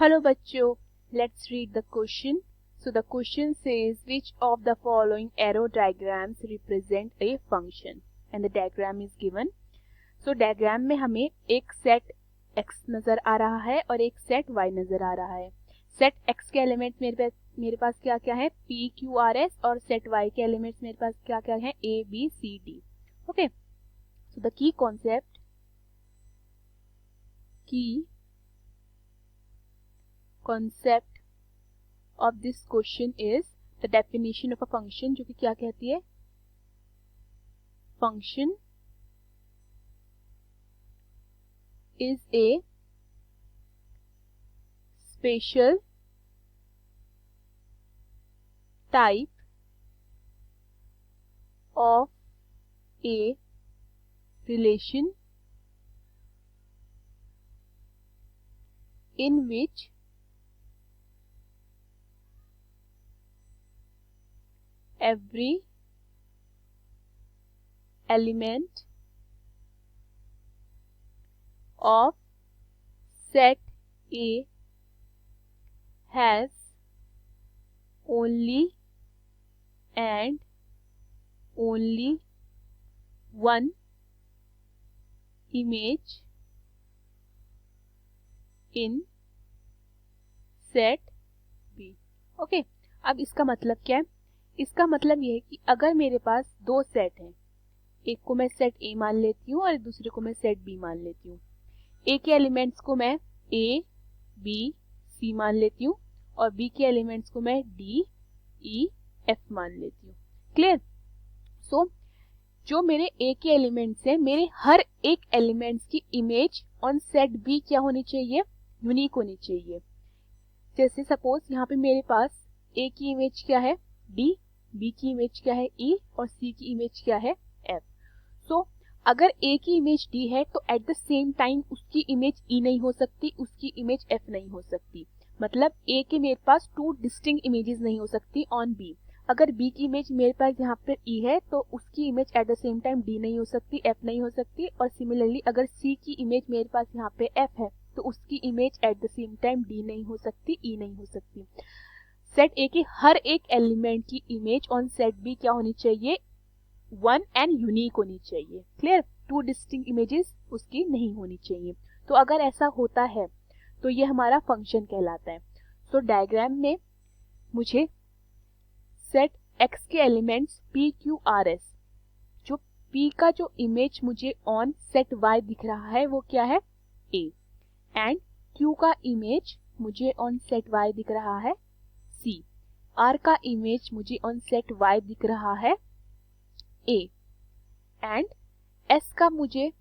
Hello बच्चों, let's read the question. So the question says which of the following arrow diagrams represent a function and the diagram is given. So diagram में हमें एक set x नजर आ रहा है और एक set y नजर आ रहा है. Set x के एलिमेंट मेरे पास क्या क्या है p q r s और set y के एलिमेंट्स मेरे पास क्या क्या है a b c d. Okay. So the key concept of this question is the definition of a function, जो कि क्या कहती है function is a special type of a relation in which every element of set A has only and only one image in set B. Okay, अब इसका मतलब क्या है? इसका मतलब ये है कि अगर मेरे पास दो सेट हैं, एक को मैं सेट A मान लेती हूँ और दूसरे को मैं सेट B मान लेती हूँ. A के एलिमेंट्स को मैं A, B, C मान लेती हूँ और B के एलिमेंट्स को मैं D, E, F मान लेती हूँ. क्लियर? सो जो मेरे A के एलिमेंट्स हैं, मेरे हर एक एलिमेंट्स की इमेज ऑन सेट B क्या होनी चाहिए? यूनिक होनी चाहिए. जैसे सपोज यहाँ पे मेरे पास A की इमेज क्या है? D, B की इमेज क्या है? E और C की इमेज क्या है? F. सो अगर A की इमेज D है तो एट द सेम टाइम उसकी इमेज E नहीं हो सकती, उसकी इमेज F नहीं हो सकती. मतलब A के मेरे पास टू डिस्टिंक्ट इमेजेस नहीं हो सकती ऑन B. अगर B की इमेज मेरे पास यहाँ पर E है तो उसकी image at the same time D नहीं हो सकती, F नहीं हो सकती. और सिमिलरली अगर C की इमेज मेरे पास यहाँ पे F है तो उसकी image at the same time D नहीं हो सकती, E नहीं हो सकती. सेट A की हर एक एलिमेंट की इमेज ऑन सेट B क्या होनी चाहिए? वन एंड यूनिक होनी चाहिए. क्लियर? टू डिस्टिंक्ट इमेजेस उसकी नहीं होनी चाहिए. तो अगर ऐसा होता है तो ये हमारा फंक्शन कहलाता है. सो डायग्राम में मुझे सेट x के elements p q r s, जो p का जो इमेज मुझे ऑन सेट y दिख रहा है वो क्या है? a. एंड q का इमेज मुझे ऑन सेट y दिख रहा है c. r का इमेज मुझे ऑन सेट y दिख रहा है a. एंड s का मुझे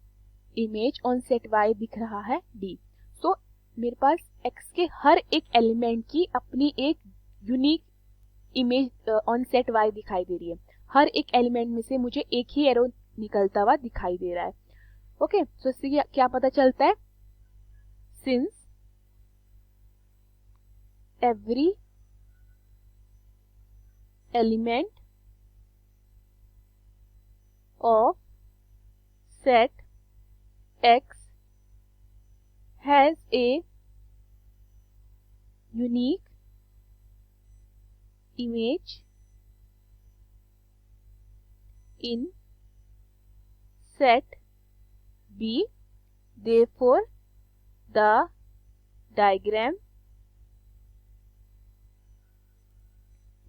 इमेज ऑन सेट y दिख रहा है d. सो मेरे पास x के हर एक एलिमेंट की अपनी एक unique image on set y दिखाई दे रही है. हर एक एलिमेंट में से मुझे एक ही एरो निकलता हुआ दिखाई दे रहा है. ओके, सो इससे क्या पता चलता है? Since every element of set X has a unique image in set B. Therefore, the diagram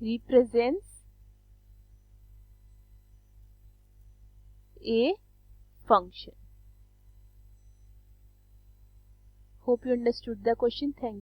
represents a function. Hope you understood the question. Thank you.